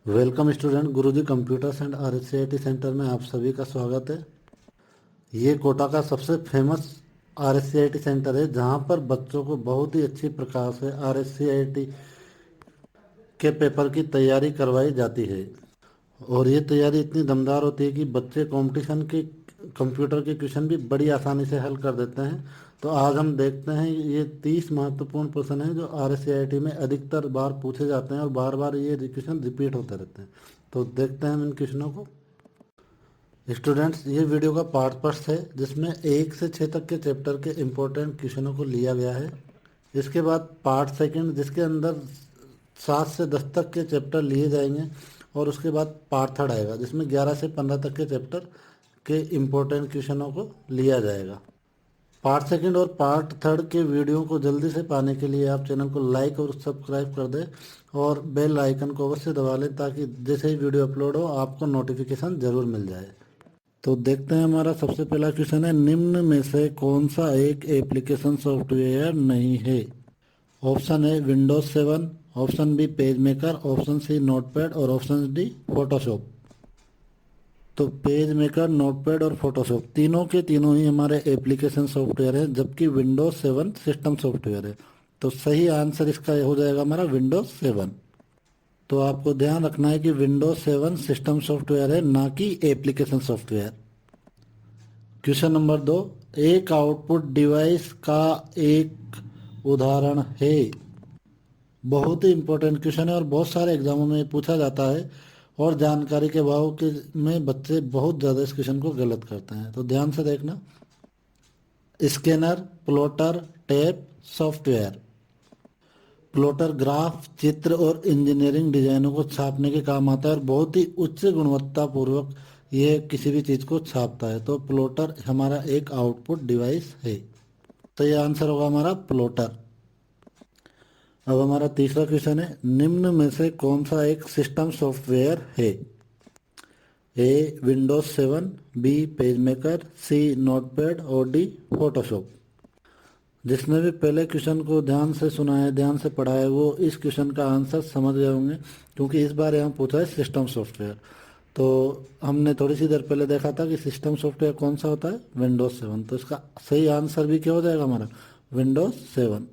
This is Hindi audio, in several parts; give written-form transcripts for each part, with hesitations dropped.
Welcome student, Guruji computers and RSCIT centre में आप सभी का स्वागत है। ये कोटा का सबसे फेमस आरएससीआईटी सेंटर है जहां पर बच्चों को बहुत ही अच्छी प्रकार से आरएससीआईटी के पेपर की तैयारी करवाई जाती है। और ये तैयारी इतनी दमदार होती है कि बच्चे कंपटीशन के कंप्यूटर के क्वेश्चन भी बड़ी आसानी से हल कर देते हैं। तो आज हम देखते हैं ये 30 महत्वपूर्ण प्रश्न हैं जो आरएससीआईटी में अधिकतर बार पूछे जाते हैं और बार बार ये क्वेश्चन रिपीट होते रहते हैं। तो देखते हैं हम इन क्वेश्चनों को। स्टूडेंट्स, ये वीडियो का पार्ट फर्स्ट है जिसमें 1 से 6 तक के चैप्टर के इम्पोर्टेंट क्वेश्चनों को लिया गया है। इसके बाद पार्ट सेकंड जिसके अंदर 7 से 10 तक के चैप्टर लिए जाएंगे और उसके बाद पार्ट थर्ड आएगा जिसमें 11 से 15 तक के चैप्टर के इम्पोर्टेंट क्वेश्चनों को लिया जाएगा। पार्ट सेकंड और पार्ट थर्ड के वीडियो को जल्दी से पाने के लिए आप चैनल को लाइक और सब्सक्राइब कर दें और बेल आइकन को अवश्य दबा लें ताकि जैसे ही वीडियो अपलोड हो आपको नोटिफिकेशन ज़रूर मिल जाए। तो देखते हैं, हमारा सबसे पहला क्वेश्चन है, निम्न में से कौन सा एक एप्लीकेशन सॉफ्टवेयर नहीं है? Option A Windows 7, option B PageMaker, option C Notepad और ऑप्शन डी फोटोशॉप। तो पेज मेकर, नोटपैड और फोटोशॉप तीनों के तीनों ही हमारे एप्लीकेशन सॉफ्टवेयर है, जबकि विंडोज 7 सिस्टम सॉफ्टवेयर है। तो सही आंसर इसका हो जाएगा हमारा विंडोज 7। तो आपको ध्यान रखना है कि विंडोज 7 सिस्टम सॉफ्टवेयर है, ना कि एप्लीकेशन सॉफ्टवेयर। क्वेश्चन नंबर 2, एक आउटपुट डिवाइस का एक उदाहरण है। बहुत ही इंपॉर्टेंट क्वेश्चन है और बहुत सारे एग्जामों में पूछा जाता है और जानकारी के अभाव के में बच्चे बहुत ज़्यादा इस क्वेश्चन को गलत करते हैं। तो ध्यान से देखना। Scanner, plotter, tab, software. Plotter graph, चित्र और इंजीनियरिंग डिजाइनों को छापने के काम आता है और बहुत ही उच्च गुणवत्ता पूर्वक ये किसी भी चीज़ को छापता है। तो प्लॉटर हमारा एक आउटपुट डिवाइस है। तो ये आंसर होगा हमारा प्लॉटर। अब हमारा तीसरा क्वेश्चन है, निम्न में से कौन सा एक सिस्टम सॉफ्टवेयर है? A Windows 7, B page maker, C Notepad और डी फोटोशॉप। जिसने भी पहले क्वेश्चन को ध्यान से सुना है, ध्यान से पढ़ा है, वो इस क्वेश्चन का आंसर समझ गए होंगे क्योंकि इस बार यहाँ पूछा है सिस्टम सॉफ्टवेयर। तो हमने थोड़ी सी देर पहले देखा था कि सिस्टम सॉफ्टवेयर कौन सा होता है, विंडोज 7। तो इसका सही आंसर भी क्या हो जाएगा हमारा, विंडोज 7।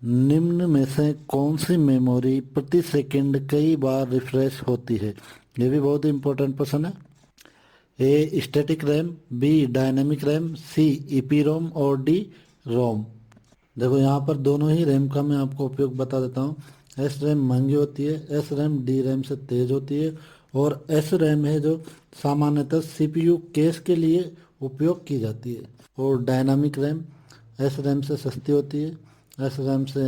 निम्न में से कौन सी मेमोरी प्रति सेकंड कई बार रिफ्रेश होती है? ये भी बहुत ही इंपॉर्टेंट प्रश्न है। A static RAM, B dynamic RAM, C EPROM और डी रोम। देखो यहाँ पर दोनों ही रैम का मैं आपको उपयोग बता देता हूँ। एस रैम महंगी होती है, एस रैम डी रैम से तेज होती है और एस रैम है जो सामान्यतः सीपीयू केस के लिए उपयोग की जाती है। और डायनामिक रैम एस रैम से सस्ती होती है, एस रैम से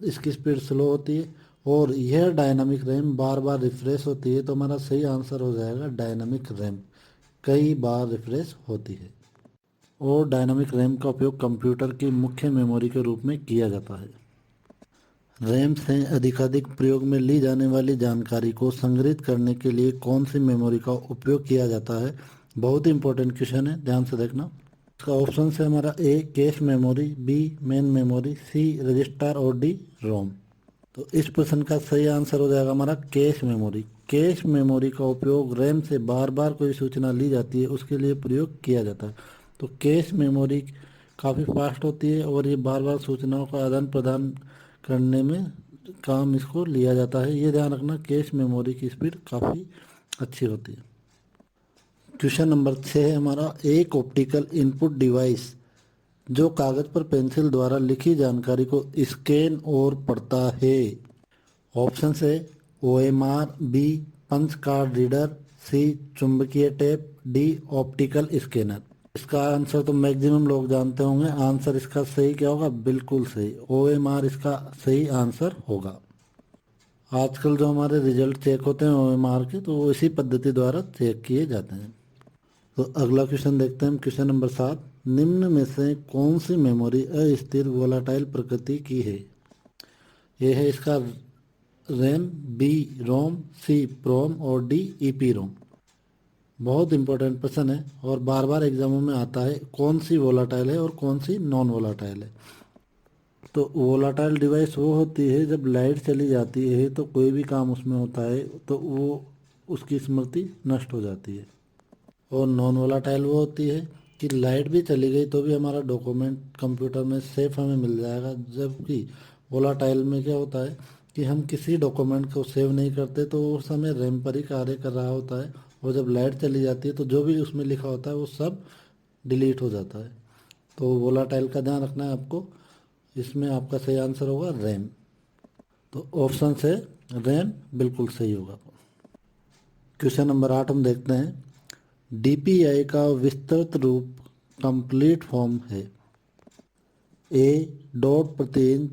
इसकी स्पीड स्लो होती है और यह डायनामिक रैम बार बार रिफ्रेश होती है। तो हमारा सही आंसर हो जाएगा डायनामिक रैम, कई बार रिफ्रेश होती है। और डायनामिक रैम का उपयोग कंप्यूटर की मुख्य मेमोरी के रूप में किया जाता है। रैम से अधिकाधिक प्रयोग में ली जाने वाली जानकारी को संग्रहित करने के लिए कौन सी मेमोरी का उपयोग किया जाता है? बहुत ही इंपॉर्टेंट क्वेश्चन है, ध्यान से देखना। इसका ऑप्शन है हमारा A cache memory, B main memory, C register और डी रोम। तो इस प्रश्न का सही आंसर हो जाएगा हमारा कैश मेमोरी। कैश मेमोरी का उपयोग रैम से बार बार कोई सूचना ली जाती है उसके लिए प्रयोग किया जाता है। तो कैश मेमोरी काफ़ी फास्ट होती है और ये बार बार सूचनाओं का आदान प्रदान करने में काम इसको लिया जाता है। ये ध्यान रखना, कैश मेमोरी की स्पीड काफ़ी अच्छी होती है। क्वेश्चन नंबर 6 है हमारा, एक ऑप्टिकल इनपुट डिवाइस जो कागज पर पेंसिल द्वारा लिखी जानकारी को स्कैन और पढ़ता है। ऑप्शन है OMR, B punch card reader, C चुंबकीय टेप, डी ऑप्टिकल स्कैनर। इसका आंसर तो मैक्सिमम लोग जानते होंगे। आंसर इसका सही क्या होगा, बिल्कुल सही, ओएमआर इसका सही आंसर होगा। आजकल जो हमारे रिजल्ट चेक होते हैं ओएमआर के, तो वो इसी पद्धति द्वारा चेक किए जाते हैं। तो अगला क्वेश्चन देखते हैं, क्वेश्चन नंबर 7, निम्न में से कौन सी मेमोरी अस्थिर वोलाटाइल प्रकृति की है? ये है इसका रैम, बी रोम, सी प्रोम और डी ईपी रोम। बहुत इंपॉर्टेंट प्रश्न है और बार बार एग्जामों में आता है, कौन सी वोलाटाइल है और कौन सी नॉन वोलाटाइल है। तो वोलाटाइल डिवाइस वो होती है जब लाइट चली जाती है तो कोई भी काम उसमें होता है तो वो उसकी स्मृति नष्ट हो जाती है। और नॉन वोलाटाइल वो होती है कि लाइट भी चली गई तो भी हमारा डॉक्यूमेंट कंप्यूटर में सेफ हमें मिल जाएगा। जबकि वोलाटाइल में क्या होता है कि हम किसी डॉक्यूमेंट को सेव नहीं करते तो वो उस समय रैम पर ही कार्य कर रहा होता है, और जब लाइट चली जाती है तो जो भी उसमें लिखा होता है वो सब डिलीट हो जाता है। तो वोलाटाइल का ध्यान रखना है आपको। इसमें आपका सही आंसर होगा रैम। तो ऑप्शन से रैम बिल्कुल सही होगा। क्वेश्चन नंबर 8 हम देखते हैं। डीपीआई का विस्तृत रूप कंप्लीट फॉर्म है। ए डॉट प्रति इंच,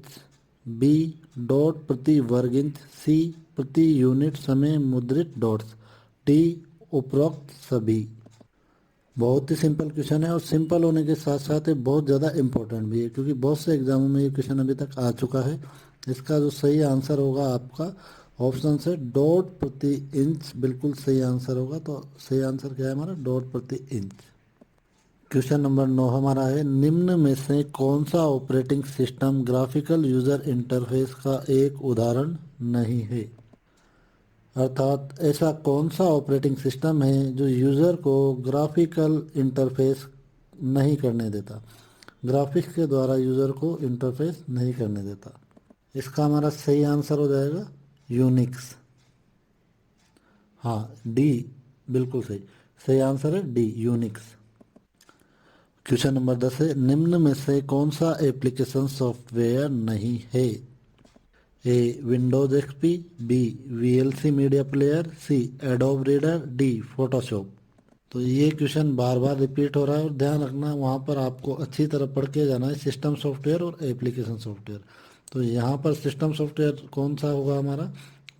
बी डॉट प्रति वर्ग इंच, सी प्रति यूनिट समय मुद्रित डॉट्स, डी उपरोक्त सभी। बहुत ही सिंपल क्वेश्चन है और सिंपल होने के साथ साथ ये बहुत ज़्यादा इम्पोर्टेंट भी है क्योंकि बहुत से एग्जामों में ये क्वेश्चन अभी तक आ चुका है। इसका जो सही आंसर होगा आपका ऑप्शन से डॉट प्रति इंच बिल्कुल सही आंसर होगा। तो सही आंसर क्या है हमारा डॉट प्रति इंच। क्वेश्चन नंबर 9 हमारा है, निम्न में से कौन सा operating system graphical user interface का एक उदाहरण नहीं है। अर्थात ऐसा कौन सा ऑपरेटिंग सिस्टम है जो यूज़र को ग्राफिकल इंटरफेस नहीं करने देता, ग्राफिक्स के द्वारा यूज़र को इंटरफेस नहीं करने देता। इसका हमारा सही आंसर हो जाएगा यूनिक्स। हाँ डी बिल्कुल सही, सही आंसर है डी यूनिक्स। क्वेश्चन नंबर 10 है, निम्न में से कौन सा एप्लीकेशन सॉफ्टवेयर नहीं है। A Windows XP, B VLC media player, C Adobe reader, D Photoshop. तो ये क्वेश्चन बार बार रिपीट हो रहा है और ध्यान रखना वहाँ पर आपको अच्छी तरह पढ़ के जाना है सिस्टम सॉफ्टवेयर और एप्लीकेशन सॉफ्टवेयर। तो यहाँ पर सिस्टम सॉफ्टवेयर कौन सा होगा हमारा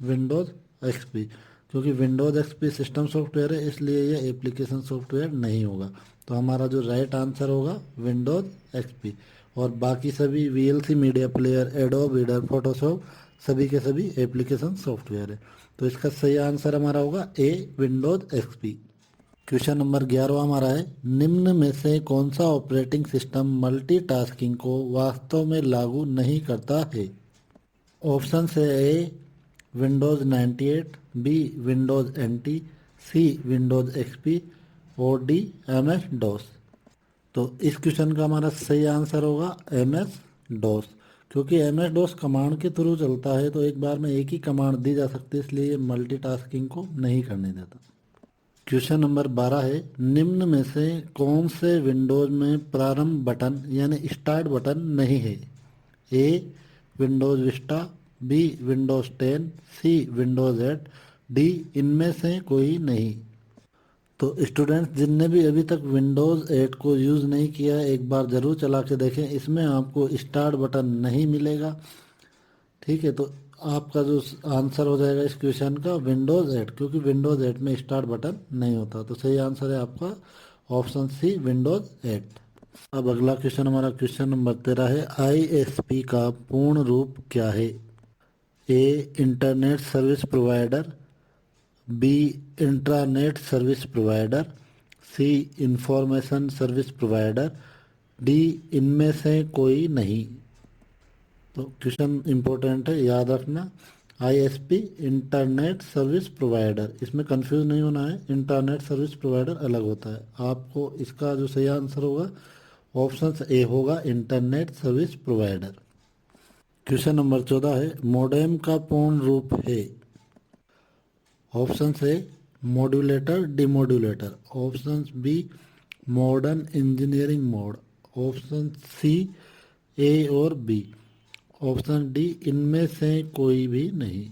विंडोज एक्सपी, क्योंकि विंडोज एक्सपी सिस्टम सॉफ्टवेयर है इसलिए ये एप्लीकेशन सॉफ्टवेयर नहीं होगा। तो हमारा जो राइट आंसर होगा विंडोज एक्सपी। और बाकी सभी VLC media player, adobe reader, Photoshop सभी के सभी एप्लीकेशन सॉफ्टवेयर है। तो इसका सही आंसर हमारा होगा ए विंडोज एक्सपी। क्वेश्चन नंबर 11 हमारा है, निम्न में से कौन सा ऑपरेटिंग सिस्टम मल्टीटास्किंग को वास्तव में लागू नहीं करता है। ऑप्शन है ए विंडोज़ 98, बी विंडोज़ एनटी, सी विंडोज़ एक्सपी और डी एम एस डॉस। तो इस क्वेश्चन का हमारा सही आंसर होगा एम एस डॉस, क्योंकि एम एस डॉस कमांड के थ्रू चलता है तो एक बार में एक ही कमांड दी जा सकती है, इसलिए ये मल्टीटास्किंग को नहीं करने देता। क्वेश्चन नंबर 12 है, निम्न में से कौन से विंडोज में प्रारंभ बटन यानी स्टार्ट बटन नहीं है। A Windows Vista, B Windows 10, C Windows 8, D इनमें से कोई नहीं। तो स्टूडेंट्स जिनने भी अभी तक विंडोज़ 8 को यूज़ नहीं किया है एक बार ज़रूर चला के देखें, इसमें आपको स्टार्ट बटन नहीं मिलेगा। ठीक है, तो आपका जो आंसर हो जाएगा इस क्वेश्चन का विंडोज़ 8, क्योंकि विंडोज़ 8 में स्टार्ट बटन नहीं होता। तो सही आंसर है आपका ऑप्शन सी विंडोज़ 8। अब अगला क्वेश्चन हमारा क्वेश्चन नंबर 13 है, आईएसपी का पूर्ण रूप क्या है। A internet service provider, B intranet service provider, C information service provider, D इनमें से कोई नहीं। तो क्वेश्चन इंपॉर्टेंट है, याद रखना। आईएसपी इंटरनेट सर्विस प्रोवाइडर, इसमें कंफ्यूज नहीं होना है, इंटरनेट सर्विस प्रोवाइडर अलग होता है। आपको इसका जो सही आंसर होगा ऑप्शन ए होगा internet service provider. Question number 14 है, मोडेम का पूर्ण रूप है। Option A modulator demodulator, option B modern engineering mode, option C A और बी, ऑप्शन डी इनमें से कोई भी नहीं।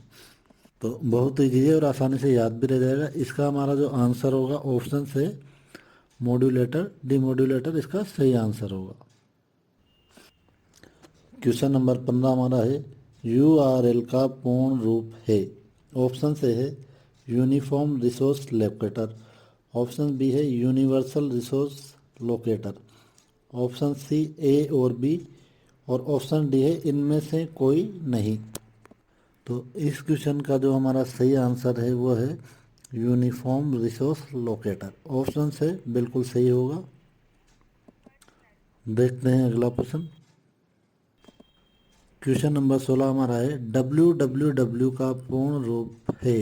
तो बहुत ईजी है और आसानी से याद भी रह जाएगा। इसका हमारा जो आंसर होगा ऑप्शन से मॉड्यूलेटर डिमॉड्यूलेटर इसका सही आंसर होगा। क्वेश्चन नंबर 15 हमारा है, यूआरएल का पूर्ण रूप है। ऑप्शन से है uniform resource locator, option B है universal resource locator, option C A और बी, और ऑप्शन डी है इनमें से कोई नहीं। तो इस क्वेश्चन का जो हमारा सही आंसर है वो है यूनिफॉर्म रिसोर्स लोकेटर। ऑप्शन से बिल्कुल सही होगा। देखते हैं अगला प्रश्न। क्वेश्चन नंबर 16 हमारा है www का पूर्ण रूप है।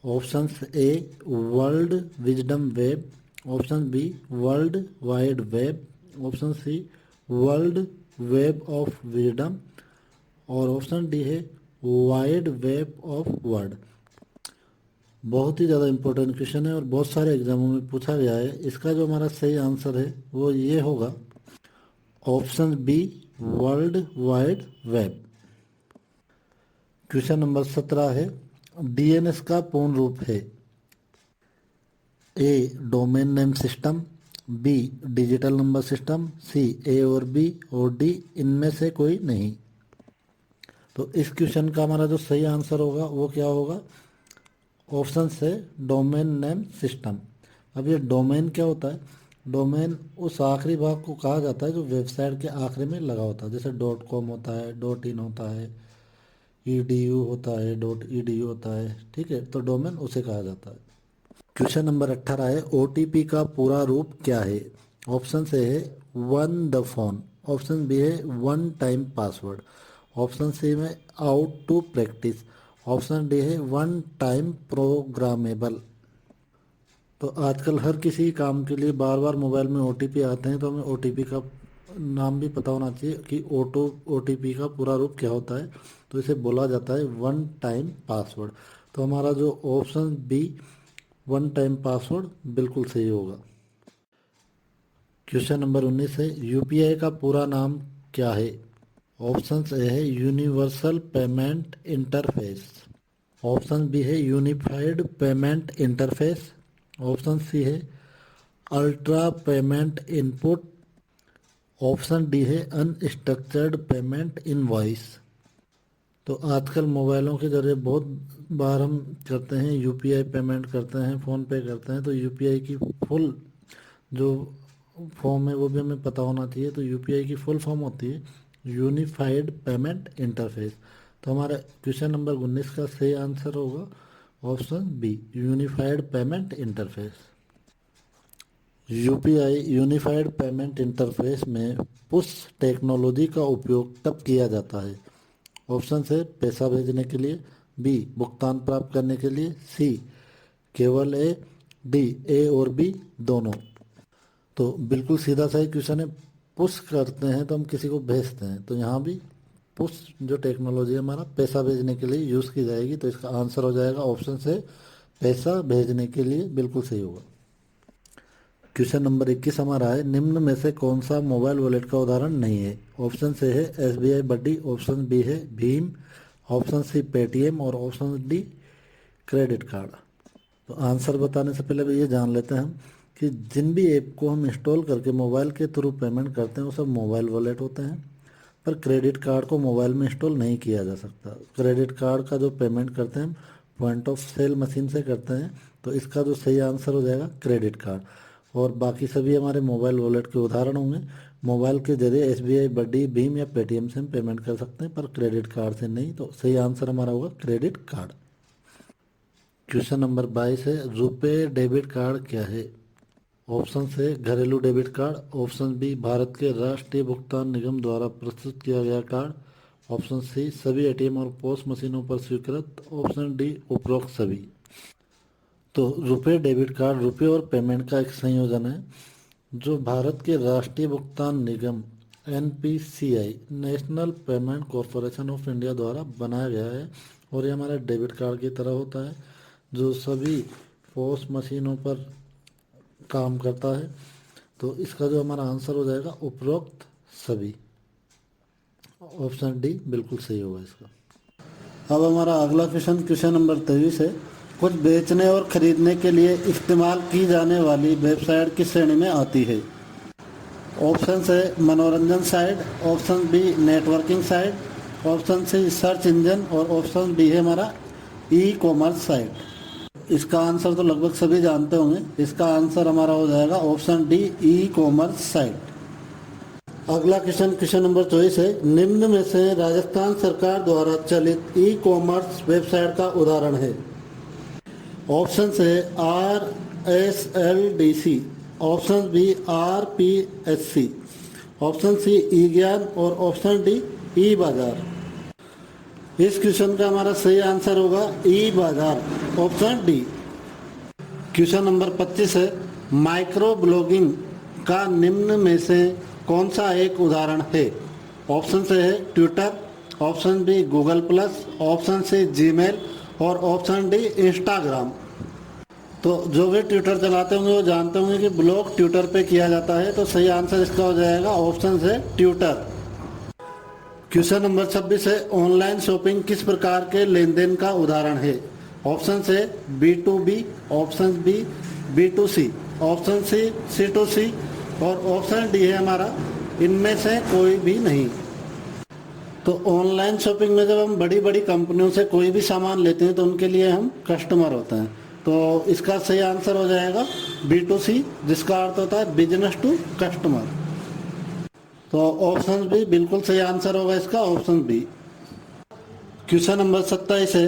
Option A world wisdom web, option B world wide web, option C world web of wisdom और ऑप्शन डी है वाइड वेब ऑफ वर्ड। बहुत ही ज़्यादा इंपॉर्टेंट क्वेश्चन है और बहुत सारे एग्जामों में पूछा गया है। इसका जो हमारा सही आंसर है वो ये होगा option B world wide web. Question number 17 है डीएनएस का पूर्ण रूप है। A domain name system, B digital number system, C A और बी और डी इनमें से कोई नहीं। तो इस क्वेश्चन का हमारा जो सही आंसर होगा वो क्या होगा? ऑप्शन से डोमेन नेम सिस्टम। अब ये डोमेन क्या होता है? डोमेन उस आखिरी भाग को कहा जाता है जो वेबसाइट के आखिरी में लगा होता है, जैसे .com होता है, .in होता है, edu होता है, .edu होता है, ठीक है। तो डोमेन उसे कहा जाता है। क्वेश्चन नंबर 18 है OTP का पूरा रूप क्या है? ऑप्शन से है one the phone, option B है one time password, option C में out to practice, option D है वन टाइम प्रोग्रामेबल। तो आजकल हर किसी काम के लिए बार बार मोबाइल में OTP आते हैं, तो हमें OTP का नाम भी पता होना चाहिए कि OTP का पूरा रूप क्या होता है। तो इसे बोला जाता है वन टाइम पासवर्ड। तो हमारा जो option B one time password बिल्कुल सही होगा। क्वेश्चन नंबर 19 है UPI का पूरा नाम क्या है? ऑप्शन ए है universal payment interface, option B है unified payment interface, option C है ultra payment input, option D है अनस्ट्रक्चर्ड पेमेंट इनवॉइस। तो आजकल मोबाइलों के जरिए बहुत बार हम करते हैं UPI पेमेंट करते हैं, फ़ोन पे करते हैं। तो UPI की फुल जो फॉर्म है वो भी हमें पता होना चाहिए। तो UPI की फुल फॉर्म होती है यूनिफाइड पेमेंट इंटरफेस। तो हमारा क्वेश्चन नंबर 19 का सही आंसर होगा option B unified payment interface. UPI unified payment interface में पुश टेक्नोलॉजी का उपयोग कब किया जाता है? ऑप्शन से पैसा भेजने के लिए, बी भुगतान प्राप्त करने के लिए, सी केवल डी ए और बी दोनों। तो बिल्कुल सीधा सही क्वेश्चन है। पुश करते हैं तो हम किसी को भेजते हैं, तो यहाँ भी पुश जो टेक्नोलॉजी है हमारा पैसा भेजने के लिए यूज़ की जाएगी। तो इसका आंसर हो जाएगा ऑप्शन से पैसा भेजने के लिए, बिल्कुल सही होगा। क्वेश्चन नंबर 21 हमारा है निम्न में से कौन सा मोबाइल वॉलेट का उदाहरण नहीं है? ऑप्शन से है SBI बड्डी, ऑप्शन बी है भीम, ऑप्शन सी पेटीएम और ऑप्शन डी क्रेडिट कार्ड। तो आंसर बताने से पहले भी ये जान लेते हैं हम कि जिन भी ऐप को हम इंस्टॉल करके मोबाइल के थ्रू पेमेंट करते हैं वो सब मोबाइल वॉलेट होते हैं। पर क्रेडिट कार्ड को मोबाइल में इंस्टॉल नहीं किया जा सकता। क्रेडिट कार्ड का जो पेमेंट करते हैं हम पॉइंट ऑफ सेल मशीन से करते हैं। तो इसका जो सही आंसर हो जाएगा क्रेडिट कार्ड। और बाकी सभी हमारे मोबाइल वॉलेट के उदाहरण होंगे। मोबाइल के जरिए SBI बड्डी, भीम या पेटीएम से हम पेमेंट कर सकते हैं, पर क्रेडिट कार्ड से नहीं। तो सही आंसर हमारा होगा क्रेडिट कार्ड। क्वेश्चन नंबर 22 है रुपे डेबिट कार्ड क्या है? ऑप्शन से घरेलू debit card, option B Bharat के राष्ट्रीय भुगतान निगम द्वारा प्रस्तुत किया गया कार्ड, ऑप्शन सी सभी ATM और पोस्ट मशीनों पर स्वीकृत, ऑप्शन डी उपरोक्त सभी। तो रुपे डेबिट कार्ड रुपए और पेमेंट का एक संयोजन है जो भारत के राष्ट्रीय भुगतान निगम NPCI national payment corporation of India द्वारा बनाया गया है। और ये हमारा डेबिट कार्ड की तरह होता है जो सभी पोस्ट मशीनों पर काम करता है। तो इसका जो हमारा आंसर हो जाएगा उपरोक्त सभी, ऑप्शन डी बिल्कुल सही होगा इसका। अब हमारा अगला क्वेश्चन नंबर 23 है कुछ बेचने और खरीदने के लिए इस्तेमाल की जाने वाली वेबसाइट किस श्रेणी में आती है? ऑप्शन से मनोरंजन site, option B networking site, option C search engine और ऑप्शन डी है हमारा ई-कॉमर्स साइट। इसका आंसर तो लगभग सभी जानते होंगे। इसका आंसर हमारा हो जाएगा ऑप्शन डी ई-कॉमर्स साइट। अगला क्वेश्चन नंबर 24 है निम्न में से राजस्थान सरकार द्वारा चलित ई-कॉमर्स वेबसाइट का उदाहरण है? ऑप्शन से RSLDC, option B RPSC, option C E Gyan और ऑप्शन डी ई बाजार। इस क्वेश्चन का हमारा सही आंसर होगा ई बाजार, ऑप्शन डी। क्वेश्चन नंबर 25 है, माइक्रो ब्लॉगिंग का निम्न में से कौन सा एक उदाहरण है? ऑप्शन से है Twitter, option B Google Plus, option C Gmail और ऑप्शन डी इंस्टाग्राम। तो जो भी ट्विटर चलाते होंगे वो जानते होंगे कि ब्लॉग ट्विटर पे किया जाता है, तो सही आंसर इसका हो जाएगा ऑप्शन से ट्विटर। क्वेश्चन नंबर 26 है, ऑनलाइन शॉपिंग किस प्रकार के लेन देन का उदाहरण है? ऑप्शन से B2B, option B B2C, option C C2C और ऑप्शन डी है हमारा इनमें से कोई भी नहीं। तो ऑनलाइन शॉपिंग में जब हम बड़ी बड़ी कंपनियों से कोई भी सामान लेते हैं तो उनके लिए हम कस्टमर होते हैं, तो इसका सही आंसर हो जाएगा B2C, जिसका अर्थ होता है बिजनेस टू कस्टमर। तो ऑप्शन बी बिल्कुल सही आंसर होगा इसका, ऑप्शन बी। क्वेश्चन नंबर 27 है,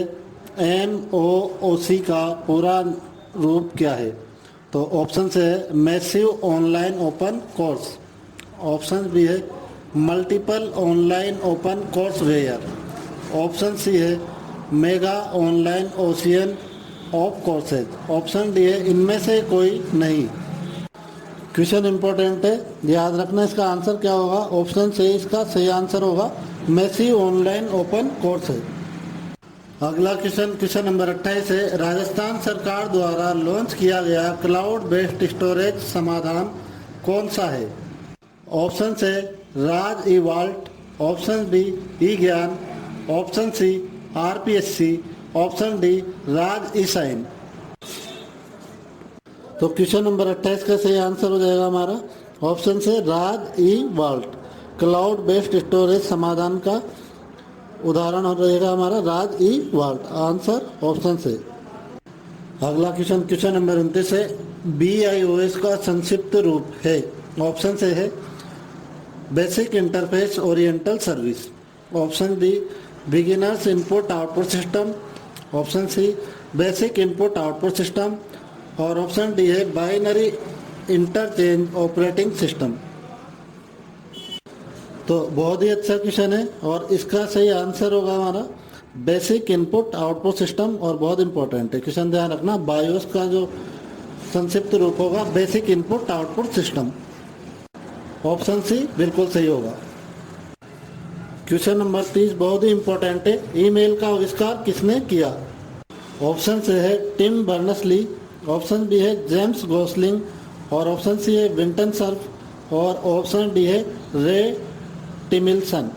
MOOC का पूरा रूप क्या है? तो ऑप्शन से है massive online open course, option B है multiple online open courseware, option C है mega online ocean of courses, option D है इनमें से कोई नहीं। क्वेश्चन इंपॉर्टेंट है, याद रखना इसका आंसर क्या होगा। ऑप्शन से इसका सही आंसर होगा मैसिव ऑनलाइन ओपन कोर्स है। अगला क्वेश्चन नंबर 28 है, राजस्थान सरकार द्वारा लॉन्च किया गया क्लाउड बेस्ड स्टोरेज समाधान कौन सा है? ऑप्शन से Raj E vault, option B E Gyan, option C RPSC, option D Raj E sign. तो क्वेश्चन नंबर 28 का सही आंसर हो जाएगा हमारा ऑप्शन से Raj E vault. Cloud based storage समाधान का उदाहरण रहेगा हमारा Raj E vault, answer option से। अगला क्वेश्चन नंबर 29 है, BIOS का संक्षिप्त रूप है? ऑप्शन से है basic interface oriental service, option B beginners input output system, option C basic input output system और ऑप्शन डी है बाइनरी इंटरचेंज ऑपरेटिंग सिस्टम। तो बहुत ही अच्छा क्वेश्चन है और इसका सही आंसर होगा हमारा बेसिक इनपुट आउटपुट सिस्टम, और बहुत इंपॉर्टेंट है क्वेश्चन, ध्यान रखना। बायोस का जो संक्षिप्त रूप होगा basic input output system, option C बिल्कुल सही होगा। क्वेश्चन नंबर 30 बहुत ही इंपॉर्टेंट है, ईमेल का आविष्कार किसने किया? ऑप्शन से है टिम बर्नर्स-ली, ऑप्शन बी है जेम्स गोसलिंग और ऑप्शन सी है विंटन सर्फ और ऑप्शन डी है रे टिमिल्सन।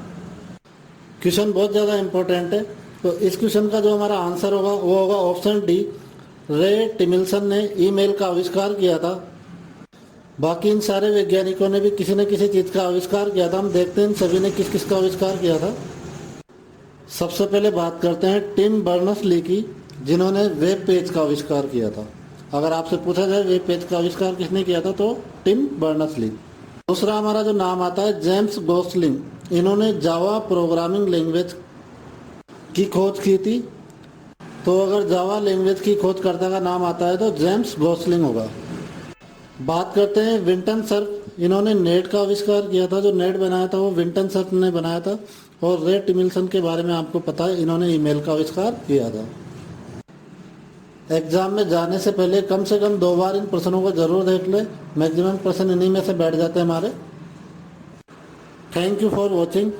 क्वेश्चन बहुत ज़्यादा इंपॉर्टेंट है, तो इस क्वेश्चन का जो हमारा आंसर होगा वो होगा ऑप्शन डी, रे टिमिल्सन ने ईमेल का आविष्कार किया था। बाकी इन सारे वैज्ञानिकों ने भी किसी न किसी चीज़ का आविष्कार किया था। हम देखते हैं इन सभी ने किस किस का आविष्कार किया था। सबसे पहले बात करते हैं टिम बर्नर्स-ली की, जिन्होंने वेब पेज का आविष्कार किया था। अगर आपसे पूछा जाए वेब पेज का आविष्कार किसने किया था तो टिम बर्नर्स-ली। दूसरा हमारा जो नाम आता है जेम्स गोसलिंग, इन्होंने जावा प्रोग्रामिंग लैंग्वेज की खोज की थी। तो अगर जावा लैंग्वेज की खोजकर्ता का नाम आता है तो जेम्स गोसलिंग होगा। बात करते हैं विंटन सर्फ, इन्होंने नेट का आविष्कार किया था। जो नेट बनाया था वो विंटन सर्फ ने बनाया था। और रे टिमिल्सन के बारे में आपको पता है, इन्होंने ईमेल का आविष्कार किया था। एग्जाम में जाने से पहले कम से कम 2 बार इन प्रश्नों को जरूर देख ले, मैक्सिमम प्रश्न इन्हीं में से बैठ जाते हैं हमारे। Thank you for watching.